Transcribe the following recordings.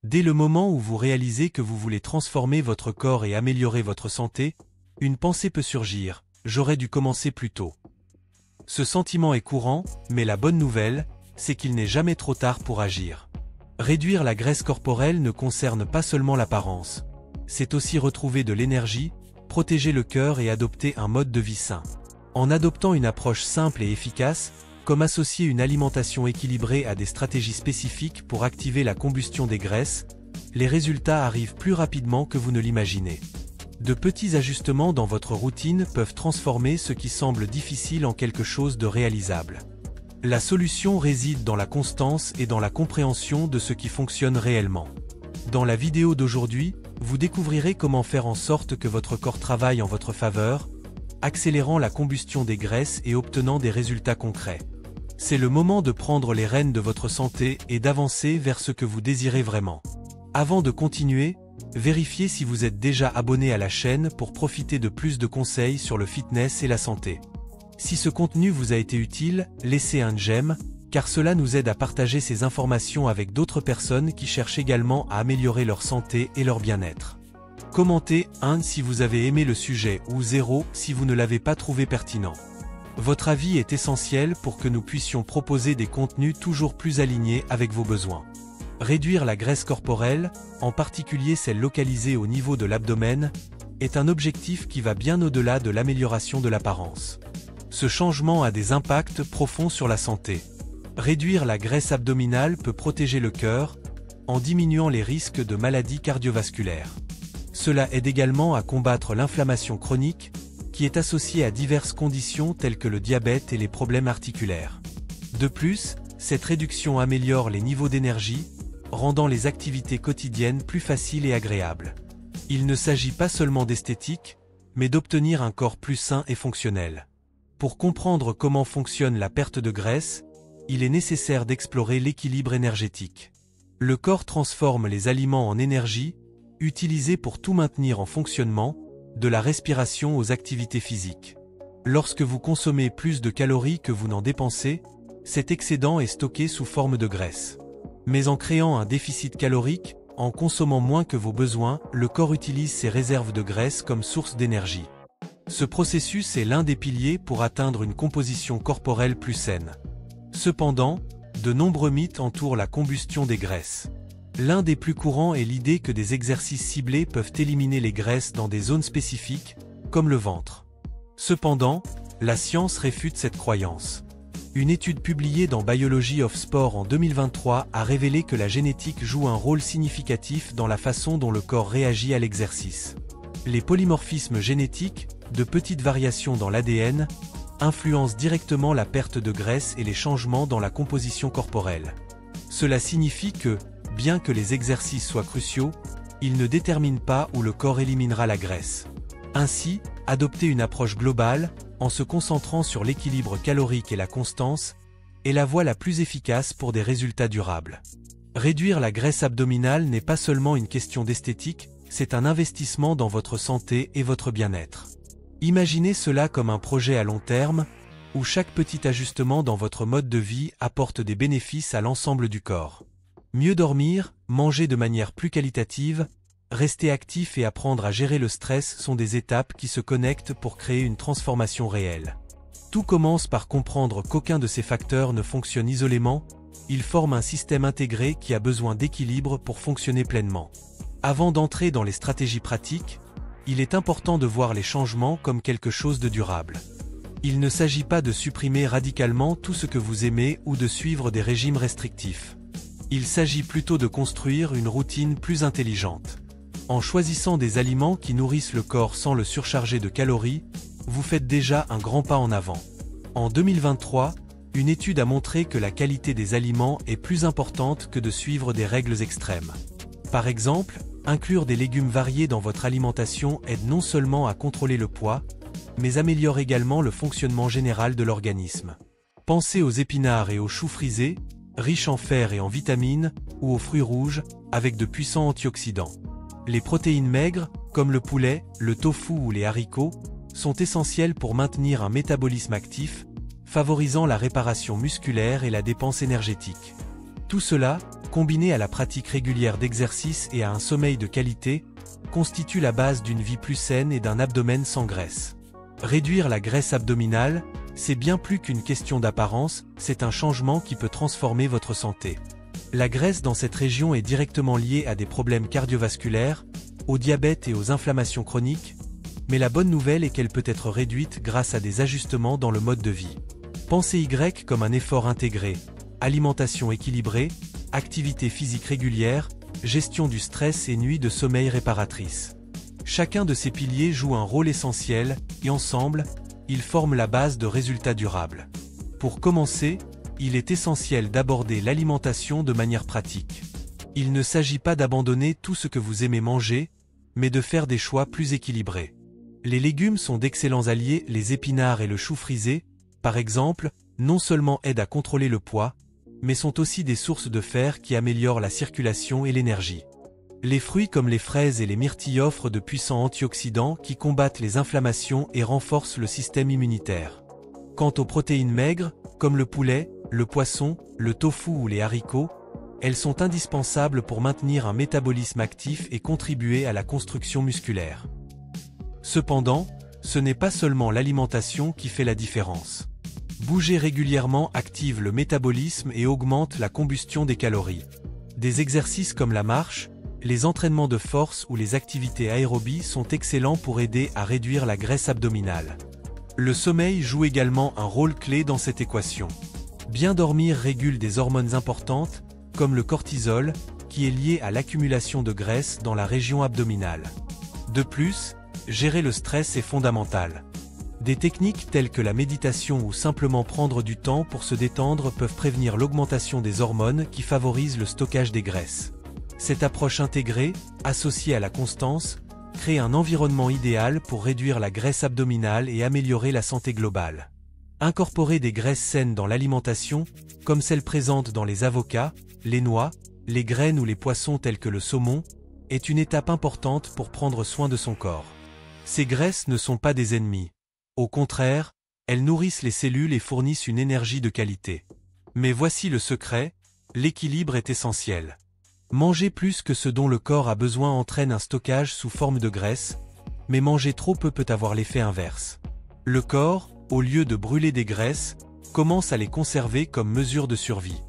Dès le moment où vous réalisez que vous voulez transformer votre corps et améliorer votre santé, une pensée peut surgir: j'aurais dû commencer plus tôt. Ce sentiment est courant, mais la bonne nouvelle, c'est qu'il n'est jamais trop tard pour agir. Réduire la graisse corporelle ne concerne pas seulement l'apparence. C'est aussi retrouver de l'énergie, protéger le cœur et adopter un mode de vie sain. En adoptant une approche simple et efficace, comme associer une alimentation équilibrée à des stratégies spécifiques pour activer la combustion des graisses, les résultats arrivent plus rapidement que vous ne l'imaginez. De petits ajustements dans votre routine peuvent transformer ce qui semble difficile en quelque chose de réalisable. La solution réside dans la constance et dans la compréhension de ce qui fonctionne réellement. Dans la vidéo d'aujourd'hui, vous découvrirez comment faire en sorte que votre corps travaille en votre faveur, accélérant la combustion des graisses et obtenant des résultats concrets. C'est le moment de prendre les rênes de votre santé et d'avancer vers ce que vous désirez vraiment. Avant de continuer, vérifiez si vous êtes déjà abonné à la chaîne pour profiter de plus de conseils sur le fitness et la santé. Si ce contenu vous a été utile, laissez un j'aime, car cela nous aide à partager ces informations avec d'autres personnes qui cherchent également à améliorer leur santé et leur bien-être. Commentez 1 si vous avez aimé le sujet ou 0 si vous ne l'avez pas trouvé pertinent. Votre avis est essentiel pour que nous puissions proposer des contenus toujours plus alignés avec vos besoins. Réduire la graisse corporelle, en particulier celle localisée au niveau de l'abdomen, est un objectif qui va bien au-delà de l'amélioration de l'apparence. Ce changement a des impacts profonds sur la santé. Réduire la graisse abdominale peut protéger le cœur, en diminuant les risques de maladies cardiovasculaires. Cela aide également à combattre l'inflammation chronique, qui est associée à diverses conditions telles que le diabète et les problèmes articulaires. De plus, cette réduction améliore les niveaux d'énergie, rendant les activités quotidiennes plus faciles et agréables. Il ne s'agit pas seulement d'esthétique, mais d'obtenir un corps plus sain et fonctionnel. Pour comprendre comment fonctionne la perte de graisse, il est nécessaire d'explorer l'équilibre énergétique. Le corps transforme les aliments en énergie, utilisée pour tout maintenir en fonctionnement, de la respiration aux activités physiques. Lorsque vous consommez plus de calories que vous n'en dépensez, cet excédent est stocké sous forme de graisse. Mais en créant un déficit calorique, en consommant moins que vos besoins, le corps utilise ses réserves de graisse comme source d'énergie. Ce processus est l'un des piliers pour atteindre une composition corporelle plus saine. Cependant, de nombreux mythes entourent la combustion des graisses. L'un des plus courants est l'idée que des exercices ciblés peuvent éliminer les graisses dans des zones spécifiques, comme le ventre. Cependant, la science réfute cette croyance. Une étude publiée dans Biology of Sport en 2023 a révélé que la génétique joue un rôle significatif dans la façon dont le corps réagit à l'exercice. Les polymorphismes génétiques, de petites variations dans l'ADN, influencent directement la perte de graisse et les changements dans la composition corporelle. Cela signifie que, bien que les exercices soient cruciaux, ils ne déterminent pas où le corps éliminera la graisse. Ainsi, adopter une approche globale, en se concentrant sur l'équilibre calorique et la constance, est la voie la plus efficace pour des résultats durables. Réduire la graisse abdominale n'est pas seulement une question d'esthétique, c'est un investissement dans votre santé et votre bien-être. Imaginez cela comme un projet à long terme, où chaque petit ajustement dans votre mode de vie apporte des bénéfices à l'ensemble du corps. Mieux dormir, manger de manière plus qualitative, rester actif et apprendre à gérer le stress sont des étapes qui se connectent pour créer une transformation réelle. Tout commence par comprendre qu'aucun de ces facteurs ne fonctionne isolément, ils forment un système intégré qui a besoin d'équilibre pour fonctionner pleinement. Avant d'entrer dans les stratégies pratiques, il est important de voir les changements comme quelque chose de durable. Il ne s'agit pas de supprimer radicalement tout ce que vous aimez ou de suivre des régimes restrictifs. Il s'agit plutôt de construire une routine plus intelligente. En choisissant des aliments qui nourrissent le corps sans le surcharger de calories, vous faites déjà un grand pas en avant. En 2023, une étude a montré que la qualité des aliments est plus importante que de suivre des règles extrêmes. Par exemple, inclure des légumes variés dans votre alimentation aide non seulement à contrôler le poids, mais améliore également le fonctionnement général de l'organisme. Pensez aux épinards et aux choux frisés, riches en fer et en vitamines, ou aux fruits rouges, avec de puissants antioxydants. Les protéines maigres, comme le poulet, le tofu ou les haricots, sont essentielles pour maintenir un métabolisme actif, favorisant la réparation musculaire et la dépense énergétique. Tout cela, combinée à la pratique régulière d'exercices et à un sommeil de qualité, constitue la base d'une vie plus saine et d'un abdomen sans graisse. Réduire la graisse abdominale, c'est bien plus qu'une question d'apparence, c'est un changement qui peut transformer votre santé. La graisse dans cette région est directement liée à des problèmes cardiovasculaires, au diabète et aux inflammations chroniques, mais la bonne nouvelle est qu'elle peut être réduite grâce à des ajustements dans le mode de vie. Pensez Y comme un effort intégré, alimentation équilibrée, activité physique régulière, gestion du stress et nuits de sommeil réparatrices. Chacun de ces piliers joue un rôle essentiel, et ensemble, ils forment la base de résultats durables. Pour commencer, il est essentiel d'aborder l'alimentation de manière pratique. Il ne s'agit pas d'abandonner tout ce que vous aimez manger, mais de faire des choix plus équilibrés. Les légumes sont d'excellents alliés, les épinards et le chou frisé, par exemple, non seulement aident à contrôler le poids, mais sont aussi des sources de fer qui améliorent la circulation et l'énergie. Les fruits comme les fraises et les myrtilles offrent de puissants antioxydants qui combattent les inflammations et renforcent le système immunitaire. Quant aux protéines maigres, comme le poulet, le poisson, le tofu ou les haricots, elles sont indispensables pour maintenir un métabolisme actif et contribuer à la construction musculaire. Cependant, ce n'est pas seulement l'alimentation qui fait la différence. Bouger régulièrement active le métabolisme et augmente la combustion des calories. Des exercices comme la marche, les entraînements de force ou les activités aérobies sont excellents pour aider à réduire la graisse abdominale. Le sommeil joue également un rôle clé dans cette équation. Bien dormir régule des hormones importantes, comme le cortisol, qui est lié à l'accumulation de graisse dans la région abdominale. De plus, gérer le stress est fondamental. Des techniques telles que la méditation ou simplement prendre du temps pour se détendre peuvent prévenir l'augmentation des hormones qui favorisent le stockage des graisses. Cette approche intégrée, associée à la constance, crée un environnement idéal pour réduire la graisse abdominale et améliorer la santé globale. Incorporer des graisses saines dans l'alimentation, comme celles présentes dans les avocats, les noix, les graines ou les poissons tels que le saumon, est une étape importante pour prendre soin de son corps. Ces graisses ne sont pas des ennemis. Au contraire, elles nourrissent les cellules et fournissent une énergie de qualité. Mais voici le secret, l'équilibre est essentiel. Manger plus que ce dont le corps a besoin entraîne un stockage sous forme de graisse, mais manger trop peu peut avoir l'effet inverse. Le corps, au lieu de brûler des graisses, commence à les conserver comme mesure de survie.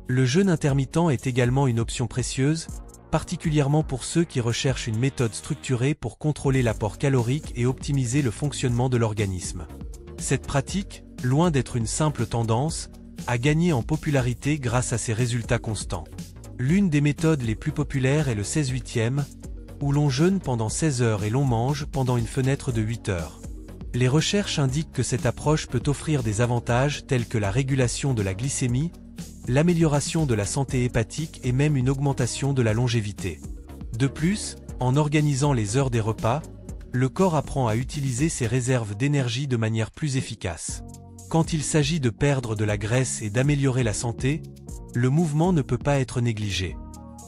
Le jeûne intermittent est également une option précieuse, particulièrement pour ceux qui recherchent une méthode structurée pour contrôler l'apport calorique et optimiser le fonctionnement de l'organisme. Cette pratique, loin d'être une simple tendance, a gagné en popularité grâce à ses résultats constants. L'une des méthodes les plus populaires est le 16-8e, où l'on jeûne pendant 16 heures et l'on mange pendant une fenêtre de 8 heures. Les recherches indiquent que cette approche peut offrir des avantages tels que la régulation de la glycémie, l'amélioration de la santé hépatique et même une augmentation de la longévité. De plus, en organisant les heures des repas, le corps apprend à utiliser ses réserves d'énergie de manière plus efficace. Quand il s'agit de perdre de la graisse et d'améliorer la santé, le mouvement ne peut pas être négligé.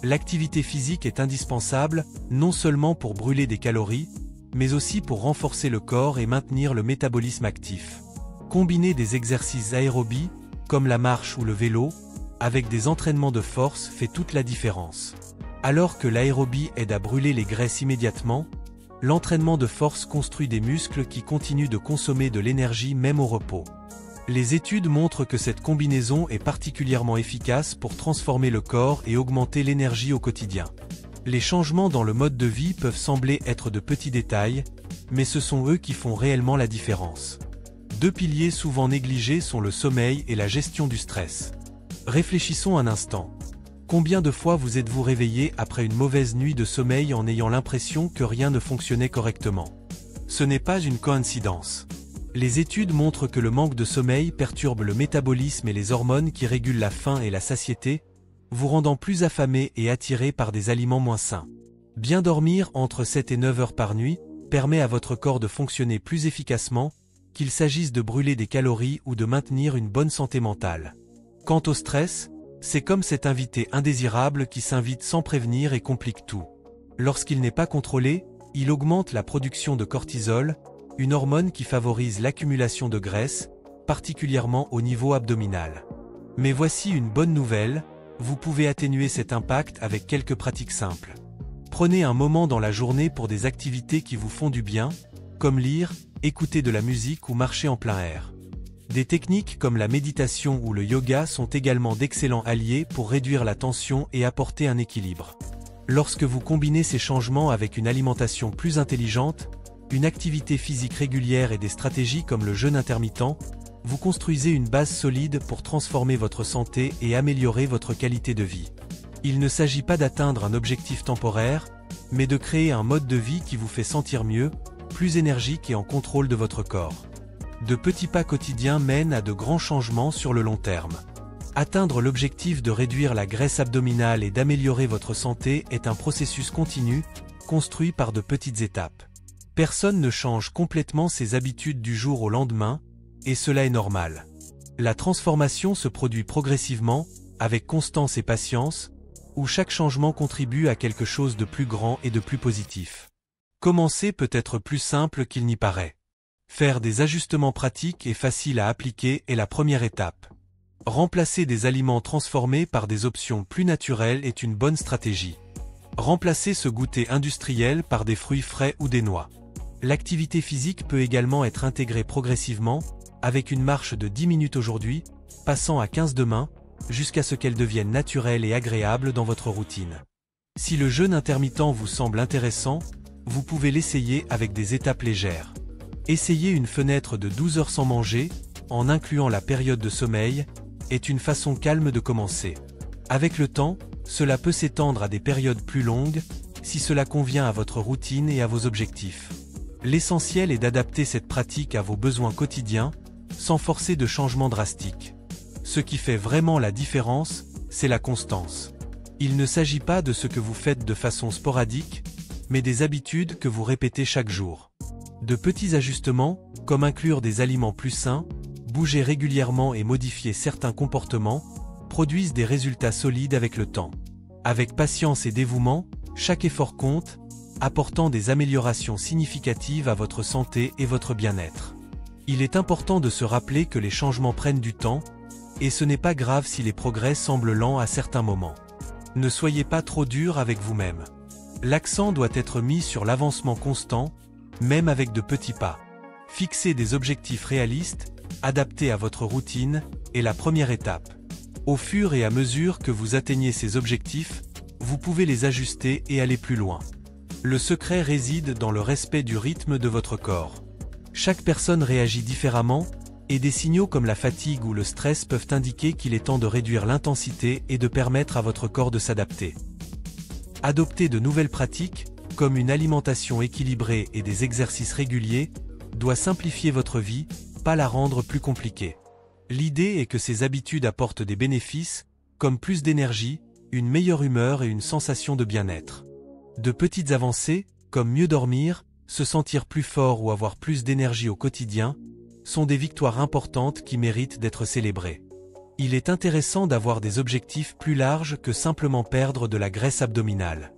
L'activité physique est indispensable, non seulement pour brûler des calories, mais aussi pour renforcer le corps et maintenir le métabolisme actif. Combiner des exercices aérobies, comme la marche ou le vélo, avec des entraînements de force fait toute la différence. Alors que l'aérobie aide à brûler les graisses immédiatement, l'entraînement de force construit des muscles qui continuent de consommer de l'énergie même au repos. Les études montrent que cette combinaison est particulièrement efficace pour transformer le corps et augmenter l'énergie au quotidien. Les changements dans le mode de vie peuvent sembler être de petits détails, mais ce sont eux qui font réellement la différence. Deux piliers souvent négligés sont le sommeil et la gestion du stress. Réfléchissons un instant. Combien de fois vous êtes-vous réveillé après une mauvaise nuit de sommeil en ayant l'impression que rien ne fonctionnait correctement? Ce n'est pas une coïncidence. Les études montrent que le manque de sommeil perturbe le métabolisme et les hormones qui régulent la faim et la satiété, vous rendant plus affamé et attiré par des aliments moins sains. Bien dormir entre 7 et 9 heures par nuit permet à votre corps de fonctionner plus efficacement, qu'il s'agisse de brûler des calories ou de maintenir une bonne santé mentale. Quant au stress, c'est comme cet invité indésirable qui s'invite sans prévenir et complique tout. Lorsqu'il n'est pas contrôlé, il augmente la production de cortisol, une hormone qui favorise l'accumulation de graisse, particulièrement au niveau abdominal. Mais voici une bonne nouvelle, Vous pouvez atténuer cet impact avec quelques pratiques simples. Prenez un moment dans la journée pour des activités qui vous font du bien, comme lire, écouter de la musique ou marcher en plein air. Des techniques comme la méditation ou le yoga sont également d'excellents alliés pour réduire la tension et apporter un équilibre. Lorsque vous combinez ces changements avec une alimentation plus intelligente, une activité physique régulière et des stratégies comme le jeûne intermittent, vous construisez une base solide pour transformer votre santé et améliorer votre qualité de vie. Il ne s'agit pas d'atteindre un objectif temporaire, mais de créer un mode de vie qui vous fait sentir mieux, plus énergique et en contrôle de votre corps. De petits pas quotidiens mènent à de grands changements sur le long terme. Atteindre l'objectif de réduire la graisse abdominale et d'améliorer votre santé est un processus continu, construit par de petites étapes. Personne ne change complètement ses habitudes du jour au lendemain, et cela est normal. La transformation se produit progressivement, avec constance et patience, où chaque changement contribue à quelque chose de plus grand et de plus positif. Commencer peut être plus simple qu'il n'y paraît. Faire des ajustements pratiques et faciles à appliquer est la première étape. Remplacer des aliments transformés par des options plus naturelles est une bonne stratégie. Remplacer ce goûter industriel par des fruits frais ou des noix. L'activité physique peut également être intégrée progressivement, avec une marche de 10 minutes aujourd'hui, passant à 15 demain, jusqu'à ce qu'elle devienne naturelle et agréable dans votre routine. Si le jeûne intermittent vous semble intéressant, vous pouvez l'essayer avec des étapes légères. Essayez une fenêtre de 12 heures sans manger, en incluant la période de sommeil, est une façon calme de commencer. Avec le temps, cela peut s'étendre à des périodes plus longues, si cela convient à votre routine et à vos objectifs. L'essentiel est d'adapter cette pratique à vos besoins quotidiens, sans forcer de changements drastiques. Ce qui fait vraiment la différence, c'est la constance. Il ne s'agit pas de ce que vous faites de façon sporadique, mais des habitudes que vous répétez chaque jour. De petits ajustements, comme inclure des aliments plus sains, bouger régulièrement et modifier certains comportements, produisent des résultats solides avec le temps. Avec patience et dévouement, chaque effort compte, apportant des améliorations significatives à votre santé et votre bien-être. Il est important de se rappeler que les changements prennent du temps, et ce n'est pas grave si les progrès semblent lents à certains moments. Ne soyez pas trop dur avec vous-même. L'accent doit être mis sur l'avancement constant, même avec de petits pas. Fixer des objectifs réalistes, adaptés à votre routine, est la première étape. Au fur et à mesure que vous atteignez ces objectifs, vous pouvez les ajuster et aller plus loin. Le secret réside dans le respect du rythme de votre corps. Chaque personne réagit différemment, et des signaux comme la fatigue ou le stress peuvent indiquer qu'il est temps de réduire l'intensité et de permettre à votre corps de s'adapter. Adopter de nouvelles pratiques, comme une alimentation équilibrée et des exercices réguliers, doit simplifier votre vie, pas la rendre plus compliquée. L'idée est que ces habitudes apportent des bénéfices, comme plus d'énergie, une meilleure humeur et une sensation de bien-être. De petites avancées, comme mieux dormir, se sentir plus fort ou avoir plus d'énergie au quotidien, sont des victoires importantes qui méritent d'être célébrées. Il est intéressant d'avoir des objectifs plus larges que simplement perdre de la graisse abdominale.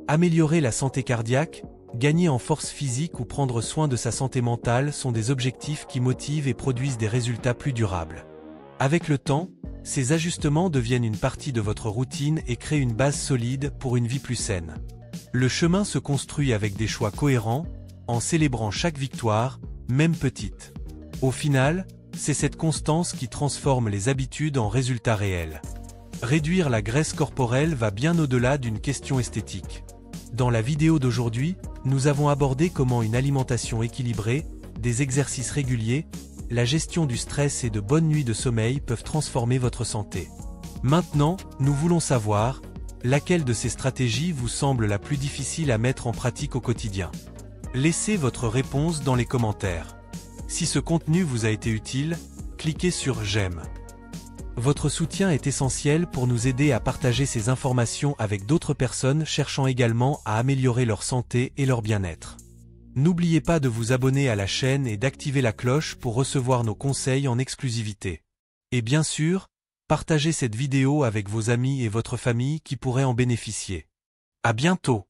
Améliorer la santé cardiaque, gagner en force physique ou prendre soin de sa santé mentale sont des objectifs qui motivent et produisent des résultats plus durables. Avec le temps, ces ajustements deviennent une partie de votre routine et créent une base solide pour une vie plus saine. Le chemin se construit avec des choix cohérents, en célébrant chaque victoire, même petite. Au final, c'est cette constance qui transforme les habitudes en résultats réels. Réduire la graisse corporelle va bien au-delà d'une question esthétique. Dans la vidéo d'aujourd'hui, nous avons abordé comment une alimentation équilibrée, des exercices réguliers, la gestion du stress et de bonnes nuits de sommeil peuvent transformer votre santé. Maintenant, nous voulons savoir, laquelle de ces stratégies vous semble la plus difficile à mettre en pratique au quotidien? Laissez votre réponse dans les commentaires. Si ce contenu vous a été utile, cliquez sur j'aime. Votre soutien est essentiel pour nous aider à partager ces informations avec d'autres personnes cherchant également à améliorer leur santé et leur bien-être. N'oubliez pas de vous abonner à la chaîne et d'activer la cloche pour recevoir nos conseils en exclusivité. Et bien sûr, partagez cette vidéo avec vos amis et votre famille qui pourraient en bénéficier. À bientôt!